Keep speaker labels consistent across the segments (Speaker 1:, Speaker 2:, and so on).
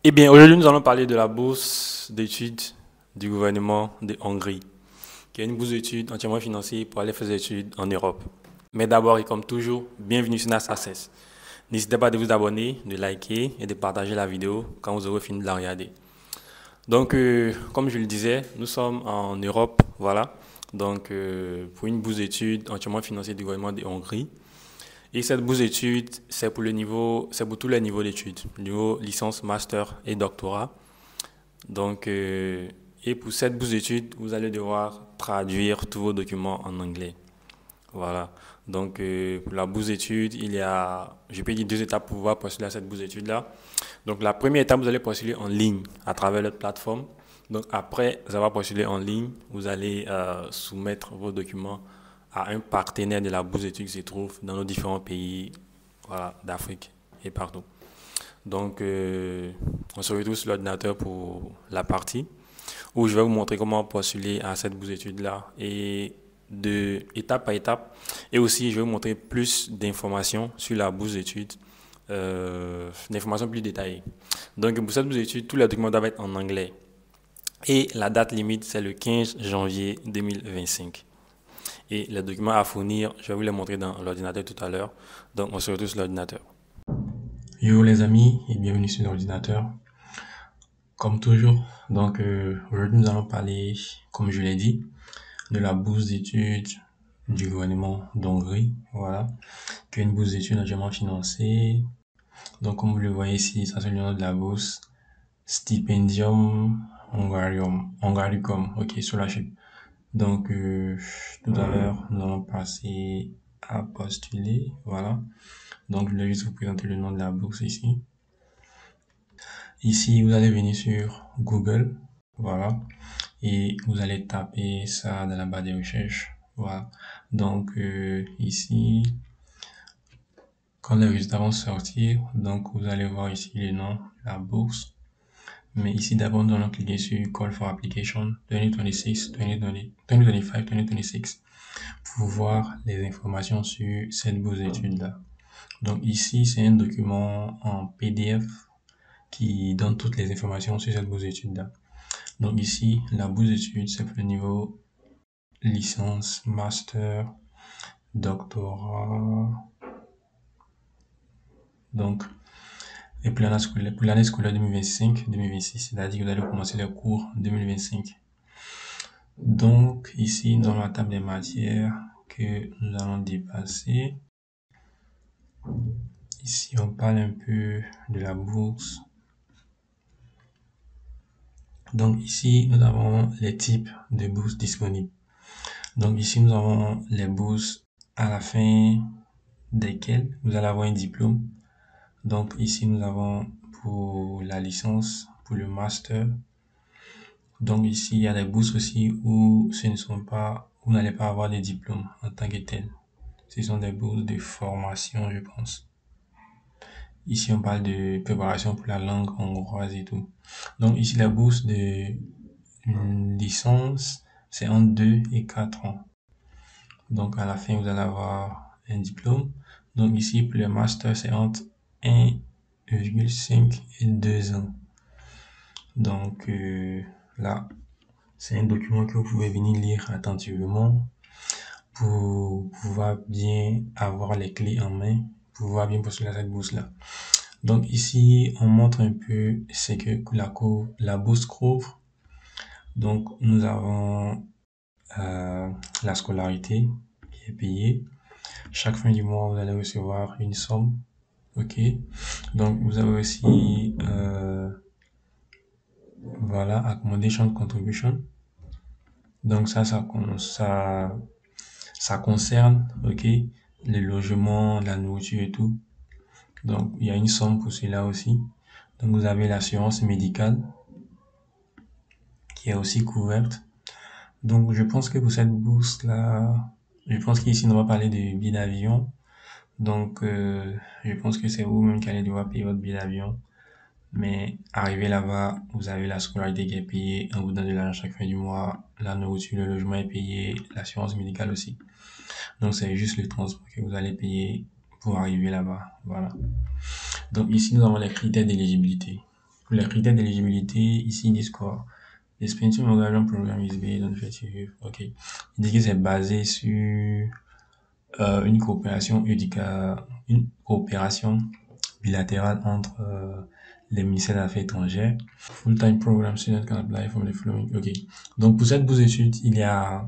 Speaker 1: Eh bien, aujourd'hui, nous allons parler de la bourse d'études du gouvernement de Hongrie, qui est une bourse d'études entièrement financée pour aller faire des études en Europe. Mais d'abord, et comme toujours, bienvenue sur NAS Access. N'hésitez pas de vous abonner, de liker et de partager la vidéo quand vous aurez fini de la regarder. Donc, comme je le disais, nous sommes en Europe, voilà. Donc, pour une bourse d'études entièrement financée du gouvernement de Hongrie. Et cette bourse d'études, c'est pour tous les niveaux d'études, niveau licence, master et doctorat. Donc, et pour cette bourse d'études, vous allez devoir traduire tous vos documents en anglais. Voilà. Donc, pour la bourse d'études, il y a, je peux dire, deux étapes pour pouvoir postuler à cette bourse d'études-là. Donc, la première étape, vous allez postuler en ligne à travers notre plateforme. Donc, après avoir postulé en ligne, vous allez soumettre vos documents à un partenaire de la bourse d'études qui se trouve dans nos différents pays, voilà, d'Afrique et partout. Donc, on se retrouve sur l'ordinateur pour la partie où je vais vous montrer comment postuler à cette bourse d'études-là et de étape par étape. Et aussi, je vais vous montrer plus d'informations sur la bourse d'études, d'informations plus détaillées. Donc, pour cette bourse d'études, tous les documents doivent être en anglais. Et la date limite, c'est le 15 janvier 2025. Et les documents à fournir, je vais vous les montrer dans l'ordinateur tout à l'heure. Donc, on se retrouve sur l'ordinateur. Yo les amis et bienvenue sur l'ordinateur. Comme toujours, donc aujourd'hui nous allons parler, comme je l'ai dit, de la bourse d'études du gouvernement d'Hongrie, voilà, qui est une bourse d'études entièrement financée. Donc comme vous le voyez ici, ça c'est le nom de la bourse, Stipendium Hungaricum, ok, scholarship. Donc tout à l'heure, nous allons passer à postuler, voilà. Donc je vais juste vous présenter le nom de la bourse ici. Ici, vous allez venir sur Google, voilà, et vous allez taper ça dans la barre de recherche, voilà. Donc ici, quand les résultats vont sortir, donc vous allez voir ici le nom, la bourse. Mais ici d'abord, nous allons cliquer sur Call for Application 2026, 2020, 2025, 2026 pour voir les informations sur cette bourse d'études-là. Donc ici, c'est un document en PDF qui donne toutes les informations sur cette bourse d'études-là. Donc ici, la bourse d'études, c'est pour le niveau licence, master, doctorat. Donc, et pour l'année scolaire 2025-2026, c'est-à-dire que vous allez commencer les cours 2025. Donc, ici, dans la table des matières que nous allons dépasser, ici, on parle un peu de la bourse. Donc, ici, nous avons les types de bourses disponibles. Donc, ici, nous avons les bourses à la fin desquelles vous allez avoir un diplôme. Donc, ici, nous avons pour la licence, pour le master. Donc, ici, il y a des bourses aussi où vous n'allez pas avoir de diplôme en tant que tel. Ce sont des bourses de formation, je pense. Ici, on parle de préparation pour la langue hongroise et tout. Donc, ici, la bourse de licence, c'est entre 2 et 4 ans. Donc, à la fin, vous allez avoir un diplôme. Donc, ici, pour le master, c'est entre 1,5 et 2 ans. Donc, là, c'est un document que vous pouvez venir lire attentivement pour pouvoir bien avoir les clés en main, pour pouvoir bien postuler à cette bourse-là. Donc, ici, on montre un peu ce que la bourse couvre. Donc, nous avons la scolarité qui est payée. Chaque fin du mois, vous allez recevoir une somme. Ok. Donc, vous avez aussi, voilà, accommodation contribution. Donc, ça concerne, ok, le logement, la nourriture et tout. Donc, il y a une somme pour cela aussi. Donc, vous avez l'assurance médicale qui est aussi couverte. Donc, je pense que pour cette bourse-là, je pense qu'ici, on va parler de billets d'avion. Donc, je pense que c'est vous-même qui allez devoir payer votre billet d'avion. Mais arrivé là-bas, vous avez la scolarité qui est payée, on vous donne de l'argent chaque fin du mois, la nourriture, le logement est payé, l'assurance médicale aussi. Donc, c'est juste le transport que vous allez payer pour arriver là-bas. Voilà. Donc, ici, nous avons les critères d'éligibilité.
Speaker 2: Pour les critères d'éligibilité, ici, ils disent quoi? The Expansion Moravian Program is based on effective. Ok. Ils disent que c'est basé sur une une coopération bilatérale entre les ministères des Affaires étrangères. Full-time program student can apply from the following. Ok. Donc pour cette bourse d'études, il y a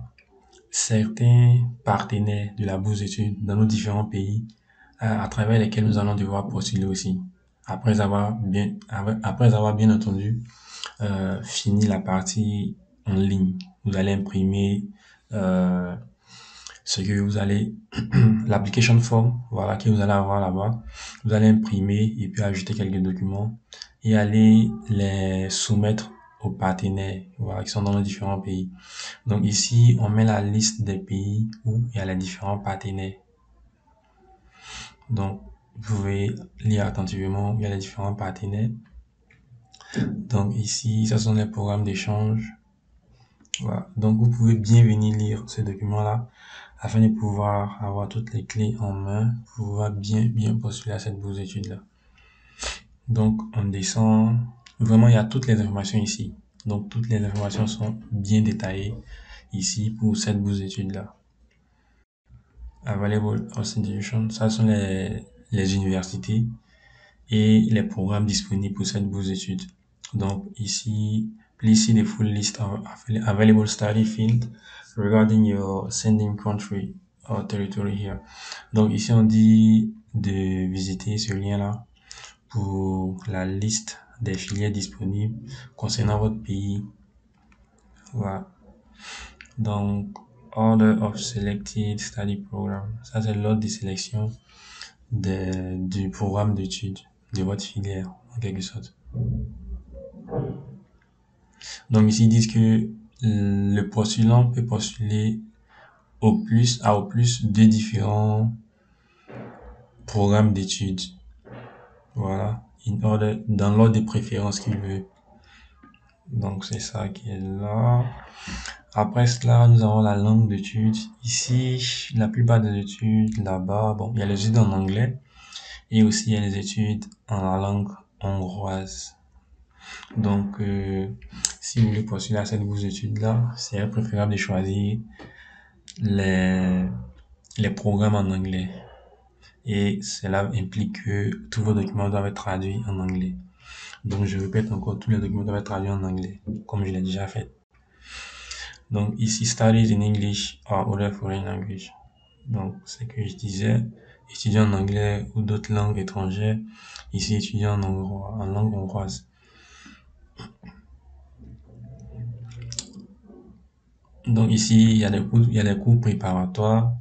Speaker 2: certains partenaires de la bourse d'études dans nos différents pays à travers lesquels nous allons devoir postuler aussi. Après avoir bien entendu fini la partie en ligne, vous allez imprimer euh, ce que vous allez l'application form, voilà, que vous allez avoir là-bas. Vous allez imprimer et puis ajouter quelques documents et aller les soumettre aux partenaires, voilà, qui sont dans les différents pays. Donc ici, on met la liste des pays où il y a les différents partenaires. Donc, vous pouvez lire attentivement où il y a les différents partenaires. Donc ici, ce sont les programmes d'échange. Voilà. Donc vous pouvez bien venir lire ce document-là afin de pouvoir avoir toutes les clés en main pour pouvoir bien postuler à cette bourse d'études-là. Donc on descend. Vraiment, il y a toutes les informations ici. Donc toutes les informations sont bien détaillées ici pour cette bourse d'études-là. Available institutions, ça sont les universités et les programmes disponibles pour cette bourse d'études. Donc ici, please see the full list of available study field regarding your sending country or territory here. Donc ici, on dit de visiter ce lien-là pour la liste des filières disponibles concernant votre pays. Voilà. Donc, order of selected study program. Ça, c'est l'ordre de sélection du programme d'études de votre filière, en quelque sorte. Donc ici, ils disent que le postulant peut postuler au plus deux différents programmes d'études. Voilà. Dans l'ordre de préférence qu'il veut. Donc c'est ça qui est là. Après cela, nous avons la langue d'études. Ici, la plupart des études là-bas, bon, il y a les études en anglais et aussi il y a les études en la langue hongroise. Donc, si vous voulez poursuivre à cette bourse d'études-là, c'est préférable de choisir les, les programmes en anglais. Et cela implique que tous vos documents doivent être traduits en anglais. Donc, je répète encore, tous les documents doivent être traduits en anglais, comme je l'ai déjà fait. Donc, ici, studies in English or other foreign language. Donc, c'est que je disais, étudier en anglais ou d'autres langues étrangères. Ici, étudier en langue hongroise. Donc ici, il y a des cours préparatoires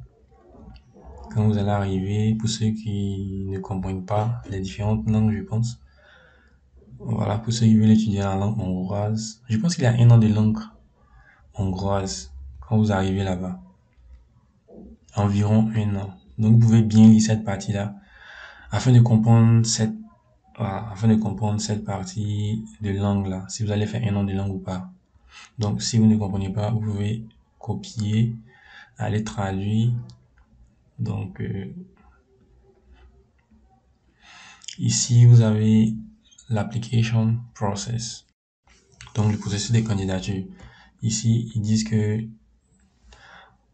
Speaker 2: quand vous allez arriver, pour ceux qui ne comprennent pas les différentes langues, je pense. Voilà, pour ceux qui veulent étudier la langue hongroise. Je pense qu'il y a un an de langue hongroise quand vous arrivez là-bas. Environ un an. Donc vous pouvez bien lire cette partie-là afin de comprendre cette partie de langue-là, si vous allez faire un an de langue ou pas. Donc si vous ne comprenez pas, vous pouvez copier, aller traduire. Donc ici, vous avez l'application process, donc le processus de candidature. Ici, ils disent que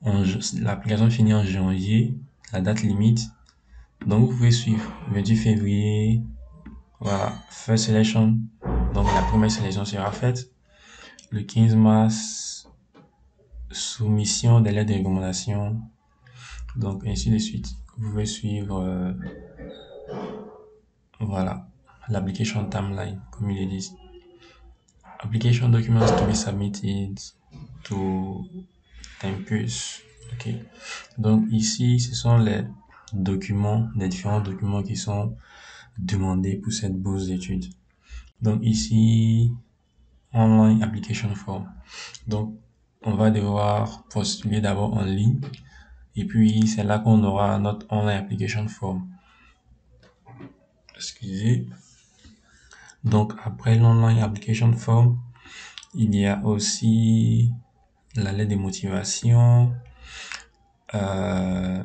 Speaker 2: l'application finit en janvier, la date limite. Donc, vous pouvez suivre 28 février, voilà, first selection. Donc, la première sélection sera faite. Le 15 mars, soumission des lettres de recommandation. Donc, ainsi de suite. Vous pouvez suivre, voilà, l'application timeline, comme ils le disent. Application documents to be submitted to Tempus. Ok. Donc ici, ce sont les différents documents qui sont demandés pour cette bourse d'études. Donc ici, online application form. Donc on va devoir postuler d'abord en ligne et puis c'est là qu'on aura notre online application form. Excusez. Donc après l'online application form, il y a aussi la lettre de motivation, un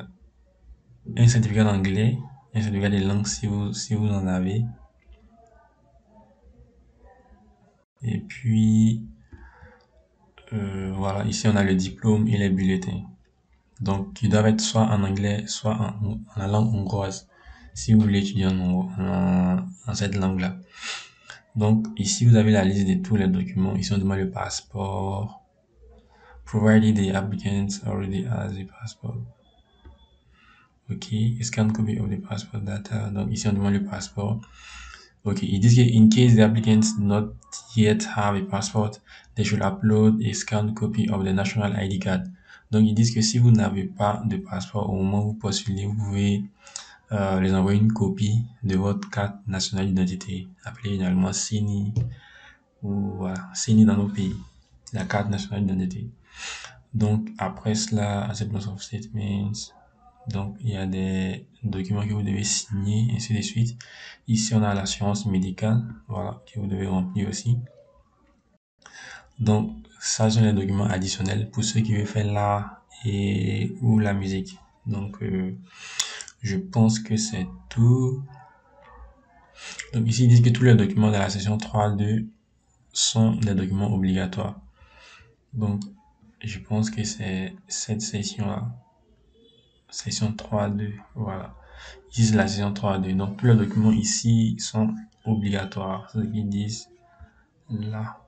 Speaker 2: certificat d'anglais, un certificat de langue si vous en avez. Et puis, voilà, ici on a le diplôme et les bulletins. Donc, ils doivent être soit en anglais, soit en la langue hongroise, si vous voulez étudier en cette langue-là. Donc, ici, vous avez la liste de tous les documents. Ici, on demande le passeport. Provided the applicant already has a passport. OK. Scan copy of the passport data. Donc, ici, on demande le passeport. OK. Ils disent que in case the applicants not yet have a passport, they should upload a scanned copy of the national ID card. Donc, ils disent que si vous n'avez pas de passeport au moment où vous postulez, vous pouvez les envoyer une copie de votre carte nationale d'identité, appelée généralement CINI, ou voilà, CINI dans nos pays, la carte nationale d'identité. Donc, après cela, acceptance of statements. Donc, il y a des documents que vous devez signer, ainsi de suite. Ici, on a l'assurance médicale, voilà, que vous devez remplir aussi. Donc, ça, sont les documents additionnels pour ceux qui veulent faire l'art ou la musique. Donc, je pense que c'est tout. Donc, ici, ils disent que tous les documents de la section 3.2 sont des documents obligatoires. Donc, je pense que c'est cette session-là. Session 3.2, voilà. Ici, c'est la session 3.2. Donc, tous les documents ici sont obligatoires. C'est ce qu'ils disent là.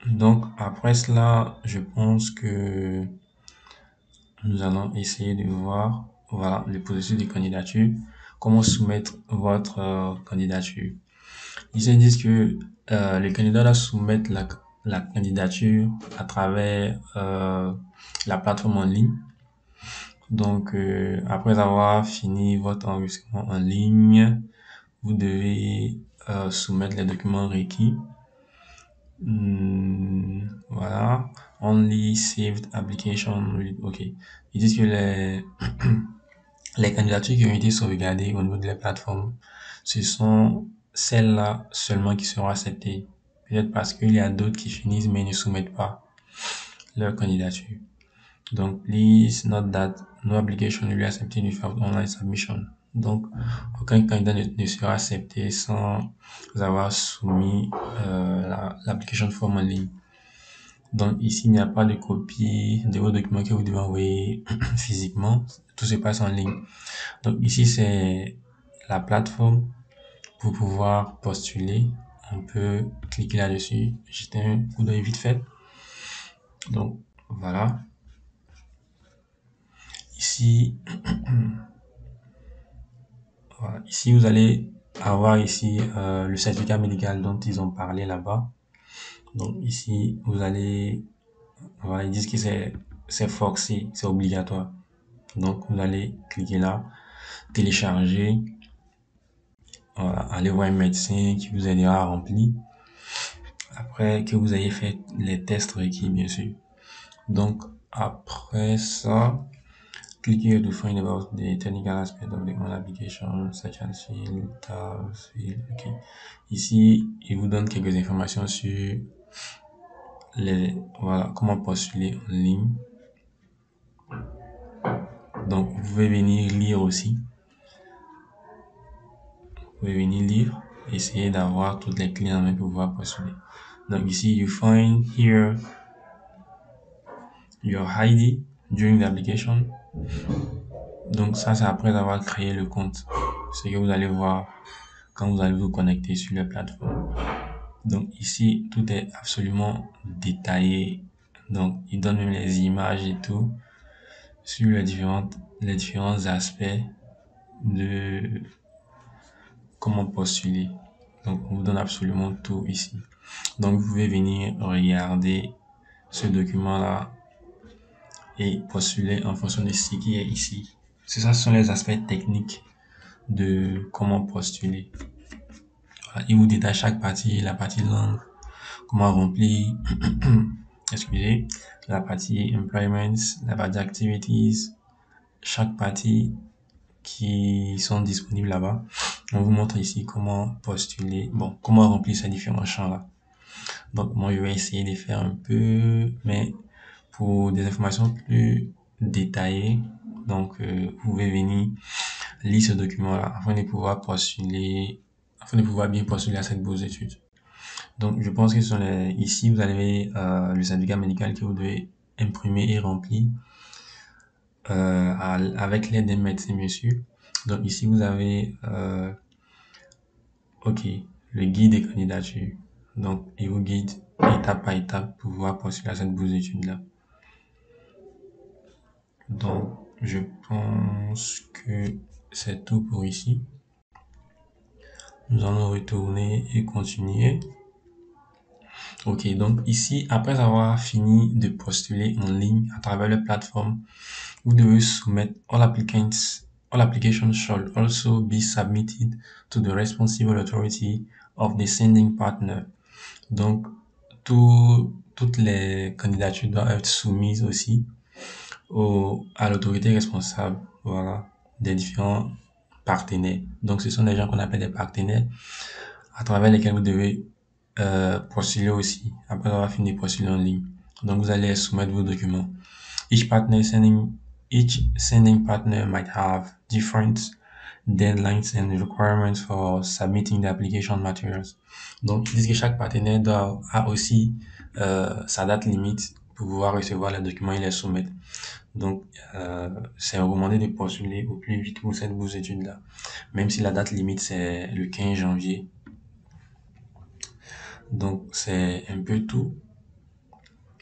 Speaker 2: Donc, après cela, je pense que nous allons essayer de voir, voilà, le processus de candidature. Comment soumettre votre candidature. Ici, ils disent que les candidats doivent soumettre la candidature à travers la plateforme en ligne. Donc, après avoir fini votre enregistrement en ligne, vous devez soumettre les documents requis. Voilà. Only saved application. OK. Ils disent que les candidatures qui ont été sauvegardées au niveau de la plateforme, ce sont celles-là seulement qui seront acceptées. Peut-être parce qu'il y a d'autres qui finissent mais ne soumettent pas leur candidature. Donc, please note that no application will be accepted without online submission. Donc, aucun candidat ne sera accepté sans avoir soumis l'application form en ligne. Donc, ici, il n'y a pas de copie de vos documents que vous devez envoyer physiquement. Tout se passe en ligne. Donc, ici, c'est la plateforme pour pouvoir postuler. On peut cliquer là-dessus, jeter un coup d'œil vite fait. Donc, voilà. Ici, voilà. Ici, vous allez avoir ici le certificat médical dont ils ont parlé là-bas. Donc ici, vous allez, voilà, ils disent que c'est forcé, c'est obligatoire. Donc vous allez cliquer là, télécharger, voilà, aller voir un médecin qui vous aidera à remplir. Après que vous ayez fait les tests requis, bien sûr. Donc après ça, cliquez to find about the technical aspect of the online application, such as field, tabs, field, ok. Ici, il vous donne quelques informations sur voilà, comment postuler en ligne. Donc, vous pouvez venir lire aussi. Vous pouvez venir lire, essayer d'avoir toutes les clés en main pour pouvoir postuler. Donc, ici, you find here your ID during the application. Donc, ça, c'est après avoir créé le compte. Ce que vous allez voir quand vous allez vous connecter sur la plateforme. Donc, ici, tout est absolument détaillé. Donc, il donne même les images et tout sur les différents aspects de comment postuler. Donc, on vous donne absolument tout ici. Donc, vous pouvez venir regarder ce document-là et postuler en fonction de ce qui est ici. Ça, ce sont les aspects techniques de comment postuler. Voilà, il vous détaille chaque partie, la partie langue, comment remplir, excusez, la partie employments, la partie activities, chaque partie qui sont disponibles là-bas. On vous montre ici comment postuler, bon, comment remplir ces différents champs-là. Donc, moi, je vais essayer de faire un peu, mais pour des informations plus détaillées, donc, vous pouvez venir lire ce document-là afin de pouvoir postuler afin de pouvoir bien postuler à cette bourse d'études. Donc, je pense que ici, vous avez le certificat médical que vous devez imprimer et remplir avec l'aide d'un médecin, bien sûr. Donc, ici, vous avez, OK, le guide des candidatures. Donc, il vous guide étape par étape pour pouvoir postuler à cette bourse d'études-là. Donc, je pense que c'est tout pour ici. Nous allons retourner et continuer. Ok, donc ici, après avoir fini de postuler en ligne à travers la plateforme, vous devez soumettre all applications shall also be submitted to the responsible authority of the sending partner. Donc, toutes les candidatures doivent être soumises aussi à l'autorité responsable, voilà, des différents partenaires. Donc, ce sont des gens qu'on appelle des partenaires à travers lesquels vous devez postuler aussi après avoir fini de postuler en ligne. Donc, vous allez soumettre vos documents. Each sending partner might have different deadlines and requirements for submitting the application materials. Donc, ils disent que chaque partenaire a aussi sa date limite pour pouvoir recevoir les documents et les soumettre. Donc, c'est recommandé de postuler au plus vite pour cette bourse d'études-là, même si la date limite, c'est le 15 janvier. Donc, c'est un peu tout.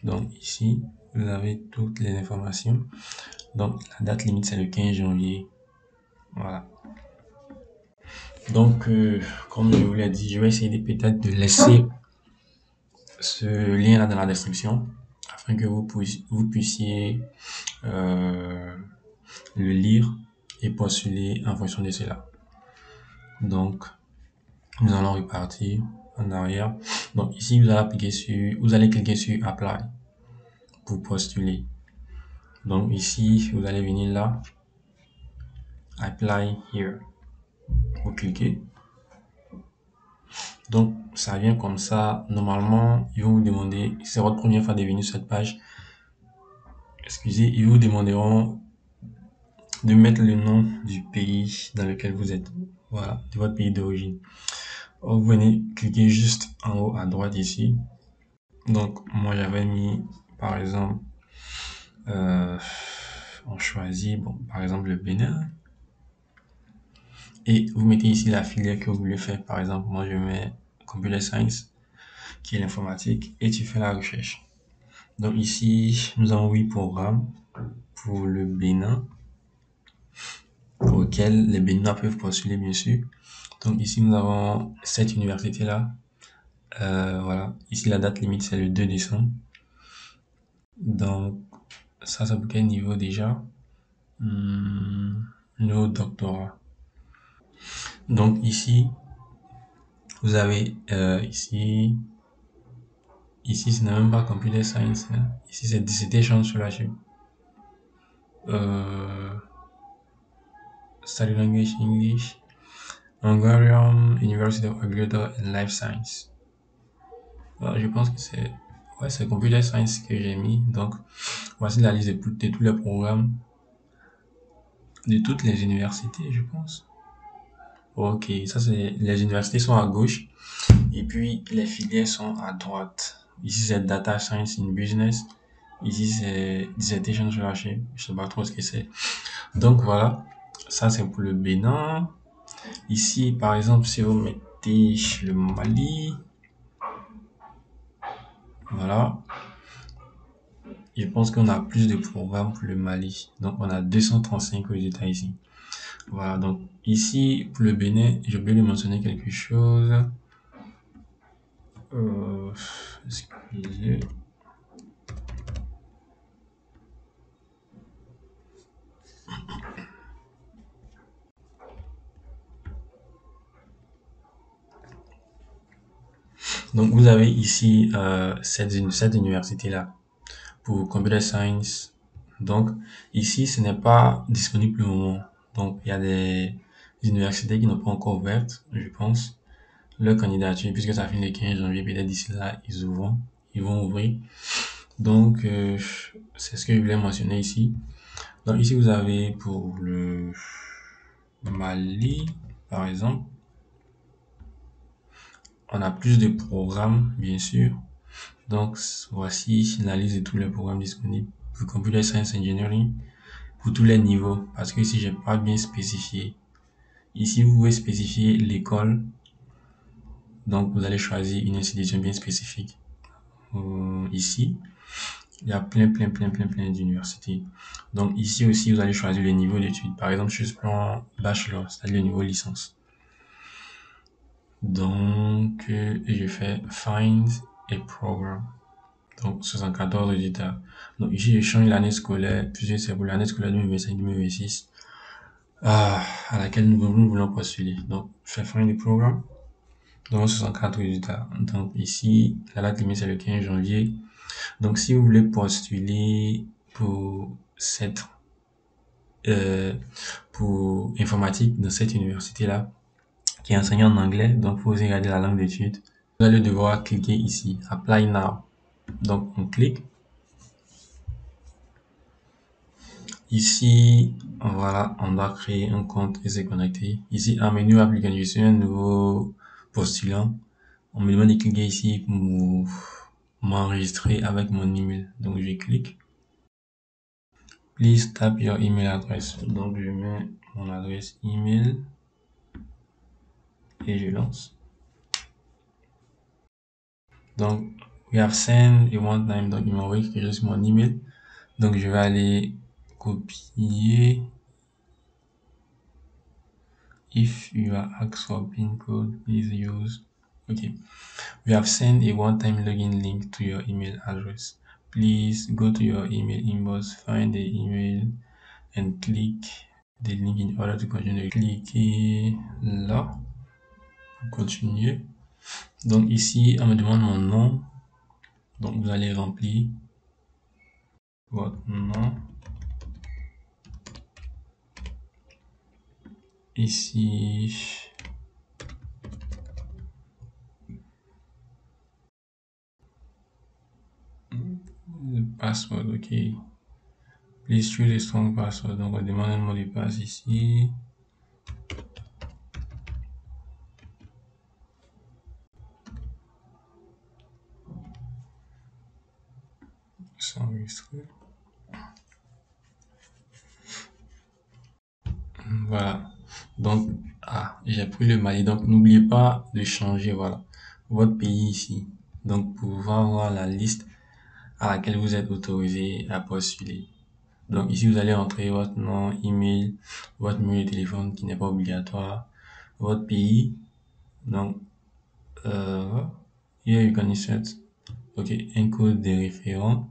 Speaker 2: Donc, ici, vous avez toutes les informations. Donc, la date limite, c'est le 15 janvier. Voilà. Donc, comme je vous l'ai dit, je vais essayer peut-être de laisser ce lien-là dans la description afin que vous puissiez le lire et postuler en fonction de cela. Donc, nous allons repartir en arrière. Donc, ici, vous allez cliquer sur Apply pour postuler. Donc, ici, vous allez venir là, Apply here. Vous cliquez. Donc, ça vient comme ça. Normalement, ils vont vous demander, si c'est votre première fois de venir sur cette page, excusez, ils vous demanderont de mettre le nom du pays dans lequel vous êtes. Voilà, de votre pays d'origine. Vous venez cliquer juste en haut à droite ici. Donc, moi, j'avais mis, par exemple, on choisit, bon, par exemple, le Bénin. Et vous mettez ici la filière que vous voulez faire. Par exemple, moi, je mets Computer Science, qui est l'informatique, et tu fais la recherche. Donc ici, nous avons 8 programmes pour le Bénin, auxquels les Béninois peuvent postuler, bien sûr. Donc ici, nous avons cette université-là. Voilà. Ici, la date limite, c'est le 2 décembre. Donc, ça pour quel niveau déjà? Nos doctorats. Donc ici, vous avez ici, ce n'est même pas Computer Science. Hein. Ici, c'est Dissertation Scholarship. Study Language English. Hungarian University of Agriculture and Life Science. Alors, je pense que c'est Computer Science que j'ai mis. Donc, voici la liste de tous les programmes de toutes les universités, je pense. Ok, ça c'est les universités sont à gauche et puis les filières sont à droite. Ici c'est Data Science in Business. Ici c'est Dissertation Scholarship. Je sais pas trop ce que c'est. Donc voilà, ça c'est pour le Bénin. Ici par exemple si vous mettez le Mali, voilà. Je pense qu'on a plus de programmes pour le Mali. Donc on a 235 résultats ici. Voilà, donc ici pour le Bénin, j'ai oublié de mentionner quelque chose. Excusez. Donc vous avez ici cette université-là pour Computer Science. Donc ici ce n'est pas disponible pour le moment. Donc il y a des universités qui n'ont pas encore ouvertes, je pense, leur candidature puisque ça finit le 15 janvier. Peut-être d'ici là ils vont ouvrir. Donc c'est ce que je voulais mentionner ici. Donc ici vous avez pour le Mali par exemple. on a plus de programmes, bien sûr. Donc, voici la liste de tous les programmes disponibles pour Computer Science Engineering pour tous les niveaux. Parce que ici, j'ai pas bien spécifié. Ici, vous pouvez spécifier l'école. Donc, vous allez choisir une institution bien spécifique. Ici, il y a plein d'universités. Donc, ici aussi, vous allez choisir le niveau d'études. Par exemple, je suis plan bachelor, c'est-à-dire le niveau licence. Donc, je fais Find a Program. Donc, 74 résultats. Donc, ici, je change l'année scolaire, puisque c'est pour l'année scolaire 2025-2026, à laquelle nous voulons postuler. Donc, je fais Find a Program. Donc, 64 résultats. Donc, ici, la date limite, c'est le 15 janvier. Donc, si vous voulez postuler pour pour informatique dans cette université-là, qui est enseignée en anglais, donc vous regardez la langue d'étude. Vous allez devoir cliquer ici, Apply Now. Donc, on clique. Ici, voilà, on doit créer un compte et se connecter. Ici, en menu application, je suis un nouveau postulant. On me demande de cliquer ici pour m'enregistrer avec mon email. Donc, je clique. Please type your email address. Donc, je mets mon adresse email et je lance. Donc, we have sent a one time. Donc, il m'a envoyé quelque chose sur mon email. Donc, je vais aller copier. If you are asked for PIN code, please use. Okay. We have sent a one-time login link to your email address. Please go to your email inbox, find the email, and click the link in order to continue. Cliquez là pour continuer. Donc ici, on me demande mon nom. Donc vous allez remplir votre nom. Ici, le password, ok. Please choose a strong password. Donc on demande un mot de passe ici. S'enregistrer. Voilà. Donc, j'ai pris le Mali. Donc, n'oubliez pas de changer, voilà, votre pays ici. Donc, pour pouvoir voir la liste à laquelle vous êtes autorisé à postuler. Donc, ici, vous allez entrer votre nom, email, votre numéro de téléphone qui n'est pas obligatoire, votre pays. Donc, here you can insert, ok, un code de référent.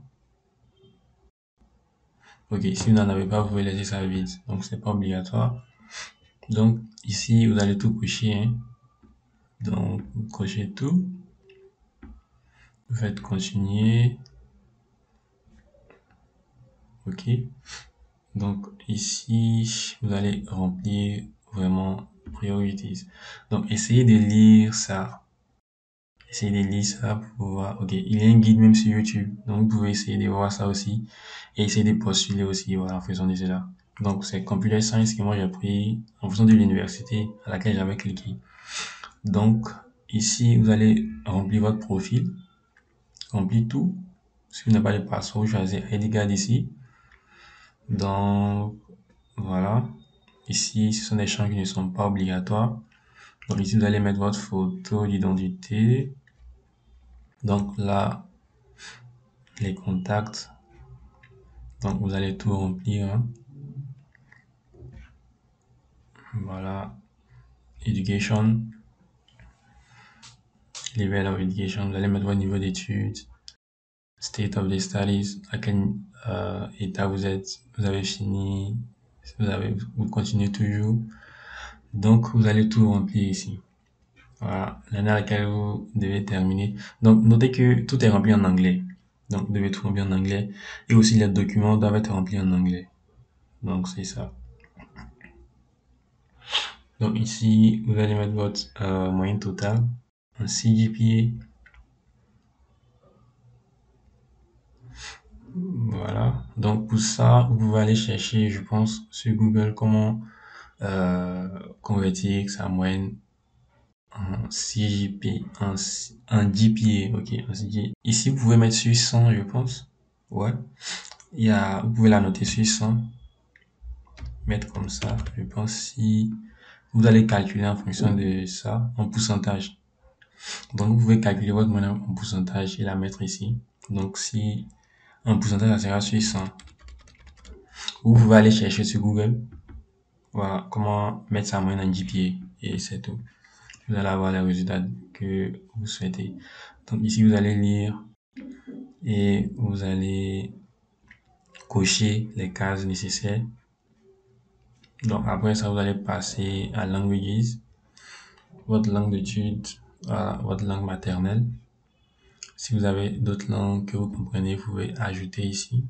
Speaker 2: Ok, si vous n'en avez pas, vous pouvez laisser ça vide. Donc, c'est pas obligatoire. Donc, ici, vous allez tout cocher, hein. Donc, vous cochez tout. Vous faites continuer. Ok. Donc, ici, vous allez remplir vraiment priorities. Donc, essayez de lire ça. Essayez de lire ça pour voir. Ok, il y a un guide même sur YouTube. Donc, vous pouvez essayer de voir ça aussi. Et essayer de postuler aussi, voilà, en faisant de cela. Donc, c'est Computer Science que moi j'ai pris en fonction de l'université à laquelle j'avais cliqué. Donc, ici, vous allez remplir votre profil. Remplir tout. Si vous n'avez pas de password, vous choisissez ID card ici. Donc, voilà. Ici, ce sont des champs qui ne sont pas obligatoires. Donc, ici, vous allez mettre votre photo d'identité. Donc, là, les contacts. Donc, vous allez tout remplir, hein. Voilà. Education. Level of education. Vous allez mettre votre niveau d'études. State of the studies. À quel état vous êtes. Vous avez fini. Vous continuez toujours. Donc, vous allez tout remplir ici. Voilà, l'année à laquelle vous devez terminer. Donc, notez que tout est rempli en anglais. Donc, vous devez tout remplir en anglais. Et aussi, les documents doivent être remplis en anglais. Donc, c'est ça. Donc, ici, vous allez mettre votre moyenne totale en CGPA. Voilà. Donc, pour ça, vous pouvez aller chercher, je pense, sur Google comment convertir sa moyenne en CGP, en GPA, ok. Ici, vous pouvez mettre sur 100, je pense. Ouais. Vous pouvez la noter sur 100. Mettre comme ça. Je pense si vous allez calculer en fonction de ça, en pourcentage. Donc, vous pouvez calculer votre monnaie en pourcentage et la mettre ici. Donc, si en pourcentage, ça sera sur 100. Vous pouvez aller chercher sur Google. Voilà, comment mettre sa moyenne en GPA. Et c'est tout. Vous allez avoir les résultats que vous souhaitez. Donc, ici, vous allez lire et vous allez cocher les cases nécessaires. Donc, après ça, vous allez passer à Languages, votre langue d'étude, votre langue maternelle. Si vous avez d'autres langues que vous comprenez, vous pouvez ajouter ici.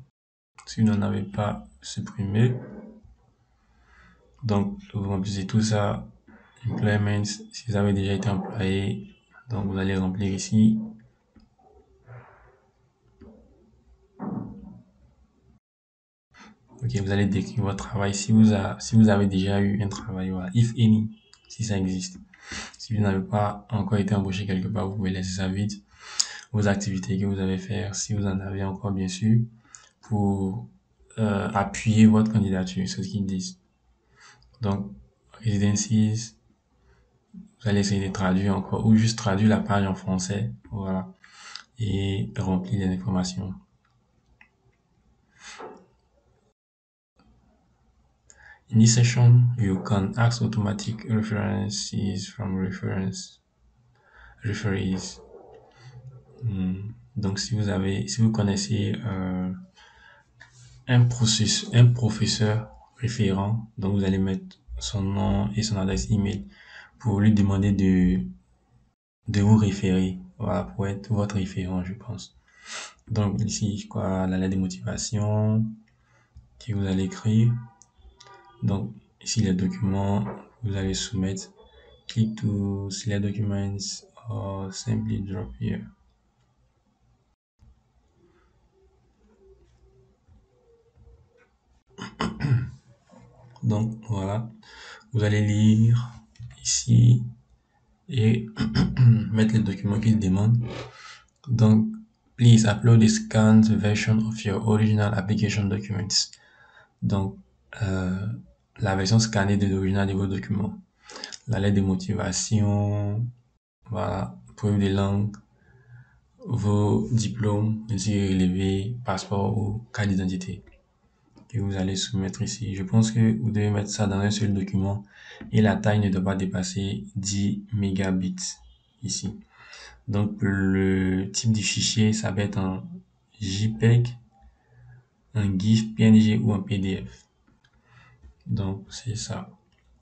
Speaker 2: Si vous n'en avez pas, supprimez. Donc, vous remplissez tout ça. Employment, si vous avez déjà été employé, donc vous allez remplir ici. Ok, vous allez décrire votre travail. Si vous avez déjà eu un travail, voilà, if any, si ça existe. Si vous n'avez pas encore été embauché quelque part, vous pouvez laisser ça vide. Vos activités que vous avez faire, si vous en avez encore, bien sûr, pour appuyer votre candidature, c'est ce qu'ils disent. Donc, residencies, vous allez essayer de traduire encore, ou juste traduire la page en français, voilà, et remplir les informations. In this session, you can ask automatic references from referees. Donc, si vous connaissez un professeur référent, donc vous allez mettre son nom et son adresse email pour lui demander de vous référer, voilà, pour être votre référent, je pense. Donc ici, quoi, la lettre de motivation que vous allez écrire. Donc ici, les documents, vous allez soumettre. Click to select documents or simply drop here. Donc voilà, vous allez lire ici et mettre les documents qu'il demande. Donc, please upload a scanned version of your original application documents. Donc, la version scannée de l'original de vos documents. La lettre de motivation, voilà, preuve de langue, vos diplômes, ainsi relevés, passeport ou carte d'identité que vous allez soumettre ici. Je pense que vous devez mettre ça dans un seul document et la taille ne doit pas dépasser 10 mégabits ici. Donc, le type du fichier, ça va être un JPEG, un GIF, PNG ou un PDF. Donc, c'est ça.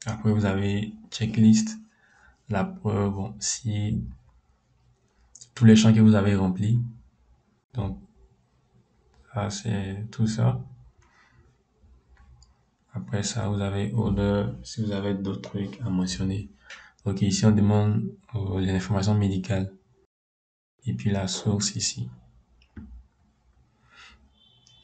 Speaker 2: Après, vous avez checklist, la preuve, bon, si tous les champs que vous avez remplis. Donc, ça, c'est tout ça. Après ça, vous avez order, si vous avez d'autres trucs à mentionner. Ok, ici, on demande les informations médicales. Et puis la source ici.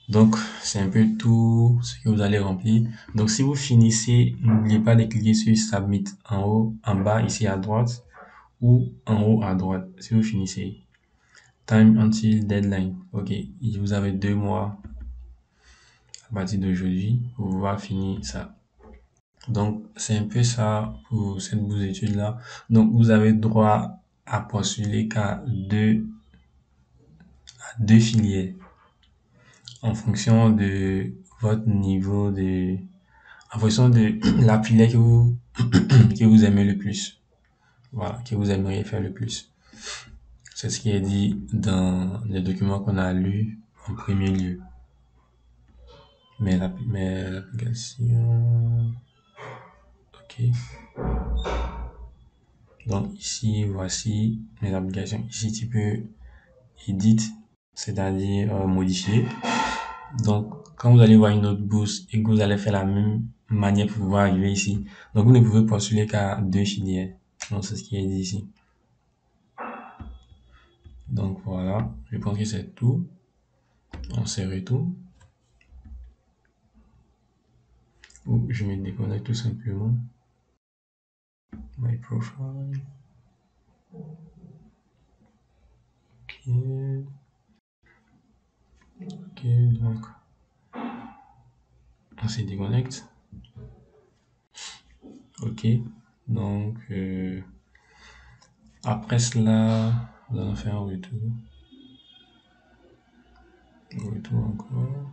Speaker 2: Donc, c'est un peu tout ce que vous allez remplir. Donc, si vous finissez, n'oubliez pas de cliquer sur Submit en haut, en bas, ici à droite, ou en haut à droite, si vous finissez. Time until deadline. Ok, vous avez 2 mois à partir d'aujourd'hui pour pouvoir finir ça. Donc, c'est un peu ça pour cette bourse d'études-là. Donc, vous avez droit à postuler qu'à deux filières en fonction de votre niveau en fonction de la filière que vous aimez le plus. Voilà, que vous aimeriez faire le plus. C'est ce qui est dit dans les documents qu'on a lus en premier lieu. Mais l'application... Ok. Donc ici, voici mes applications. Ici, tu peux edit, c'est-à-dire modifier. Donc, quand vous allez voir une autre bourse et que vous allez faire la même manière pour pouvoir arriver ici, donc vous ne pouvez postuler qu'à 2 filières. Donc, c'est ce qui est dit ici. Donc, voilà. Je pense que c'est tout. On serre tout. Ou je me déconnecte tout simplement. My profile. Ok, ok, donc on se déconnecte. Ok, donc après cela, nous allons faire un retour. Retour encore.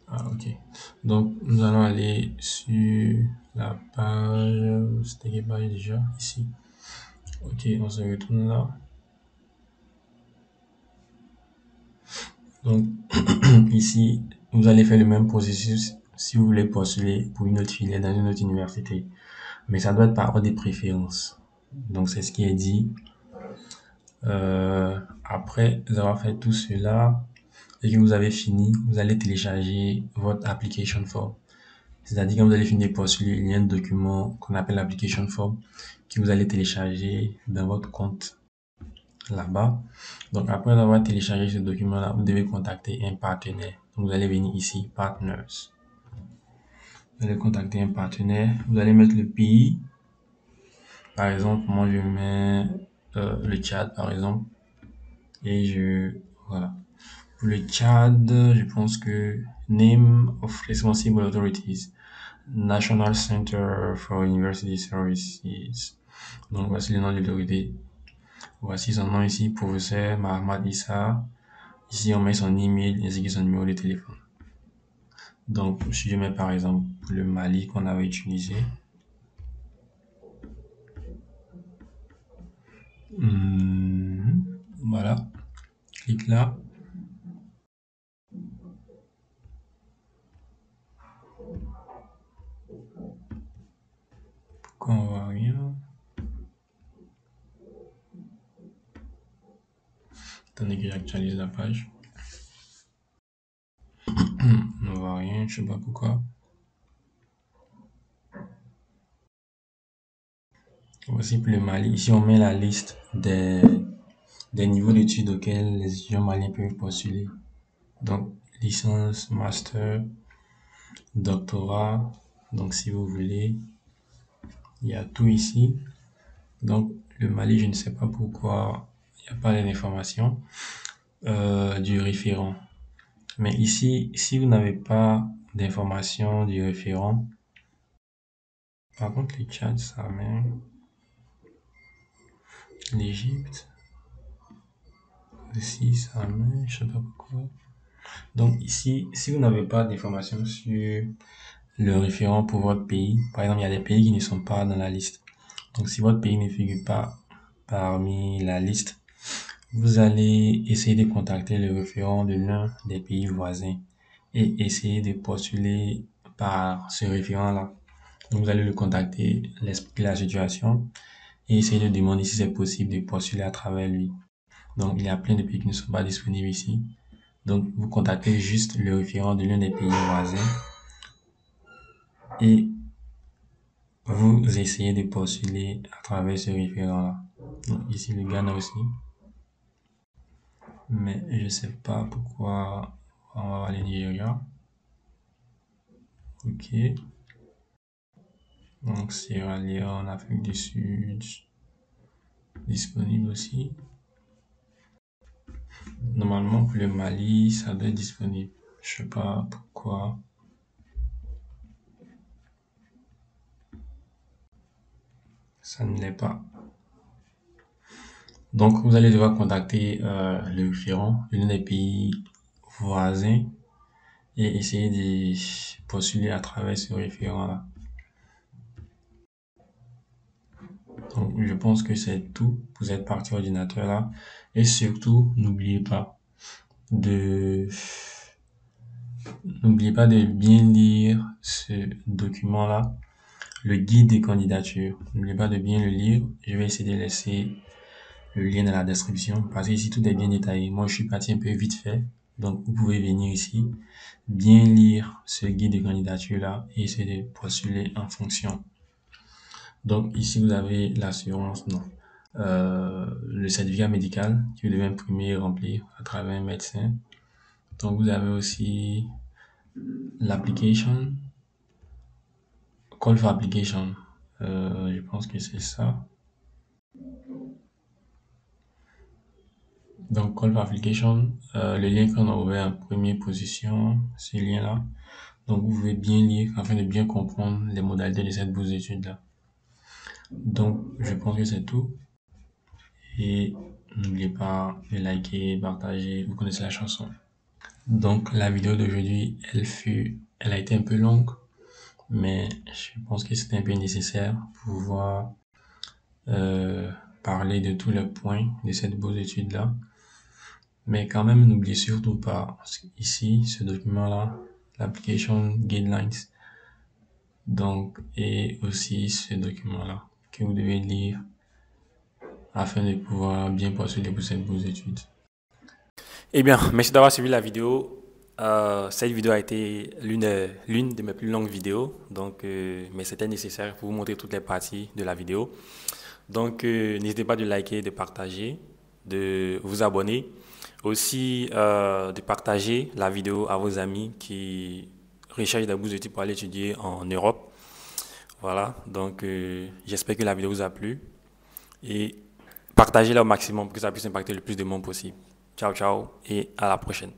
Speaker 2: Ah, ok. Donc, nous allons aller sur la page. C'était quelle page déjà? Ici. Ok, on se retourne là. Donc, ici, vous allez faire le même processus si vous voulez postuler pour une autre filière dans une autre université. Mais ça doit être par ordre des préférences. Donc, c'est ce qui est dit. Après avoir fait tout cela et que vous avez fini, vous allez télécharger votre application form. C'est-à-dire, quand vous allez finir de postuler, il y a un document qu'on appelle l'application form que vous allez télécharger dans votre compte là-bas. Donc, après avoir téléchargé ce document-là, vous devez contacter un partenaire. Donc, vous allez venir ici, Partners. Vous allez contacter un partenaire. Vous allez mettre le pays. Par exemple, moi, je mets le Tchad, par exemple. Et voilà. Pour le Tchad, je pense que Name of Responsible Authorities. National Center for University Services. Donc, voici le nom de l'autorité. Voici son nom ici, professeur Mahamad Issa. Ici, on met son email ainsi que son numéro de téléphone. Donc, si je mets par exemple le Mali qu'on avait utilisé. Voilà. Clique là. Pourquoi on voit rien? Attendez que j'actualise la page. On ne voit rien, je sais pas pourquoi. Voici pour le Mali. Ici, on met la liste des niveaux d'études auxquels les étudiants maliens peuvent postuler. Donc, licence, master, doctorat. Donc, si vous voulez, il y a tout ici. Donc, le Mali, je ne sais pas pourquoi il n'y a pas d'informations du référent. Mais ici, si vous n'avez pas d'informations du référent, par contre, les Tchad, ça met l'Égypte aussi, ça met, je sais pas pourquoi. Donc ici, si vous n'avez pas d'informations sur le référent pour votre pays, par exemple, il y a des pays qui ne sont pas dans la liste. Donc si votre pays ne figure pas parmi la liste, vous allez essayer de contacter le référent de l'un des pays voisins et essayer de postuler par ce référent-là. Donc vous allez le contacter, lui expliquer la situation et essayer de demander si c'est possible de postuler à travers lui. Donc il y a plein de pays qui ne sont pas disponibles ici. Donc vous contactez juste le référent de l'un des pays voisins et vous essayez de postuler à travers ce référent-là. Donc ici le Ghana aussi. Mais je sais pas pourquoi on va voir le Nigeria. Ok. Donc Sierra Leone, Afrique du Sud, disponible aussi. Normalement pour le Mali, ça doit être disponible. Je sais pas pourquoi. Ça ne l'est pas. Donc vous allez devoir contacter le référent de l'un des pays voisins et essayer de postuler à travers ce référent-là. Donc, je pense que c'est tout pour cette partie ordinateur là. Et surtout, de, n'oubliez pas de bien lire ce document-là, le guide des candidatures. N'oubliez pas de bien le lire. Je vais essayer de laisser le lien dans la description parce que ici tout est bien détaillé. Moi, je suis parti un peu vite fait. Donc, vous pouvez venir ici, bien lire ce guide des candidatures là et essayer de postuler en fonction. Donc ici, vous avez l'assurance, non, le certificat médical que vous devez imprimer et remplir à travers un médecin. Donc vous avez aussi l'application call for application. Je pense que c'est ça. Donc, call for application, le lien qu'on a ouvert en première position, ce lien-là. Donc, vous pouvez bien lire afin de bien comprendre les modalités de cette bourse d'études-là. Donc, je pense que c'est tout. Et n'oubliez pas de liker, partager, vous connaissez la chanson. Donc, la vidéo d'aujourd'hui, elle a été un peu longue, mais je pense que c'était un peu nécessaire pour pouvoir parler de tous les points de cette bourse d'études-là. Mais quand même, n'oubliez surtout pas, ici, ce document-là, l'application guidelines, donc, et aussi ce document-là que vous devez lire afin de pouvoir bien postuler pour cette bourse d'études.
Speaker 1: Eh bien, merci d'avoir suivi la vidéo. Cette vidéo a été l'une de mes plus longues vidéos, donc, mais c'était nécessaire pour vous montrer toutes les parties de la vidéo. Donc, n'hésitez pas de liker, de partager, de vous abonner. Aussi, de partager la vidéo à vos amis qui recherchent des bourses d'études pour aller étudier en Europe. Voilà, donc j'espère que la vidéo vous a plu et partagez-la au maximum pour que ça puisse impacter le plus de monde possible. Ciao, ciao et à la prochaine.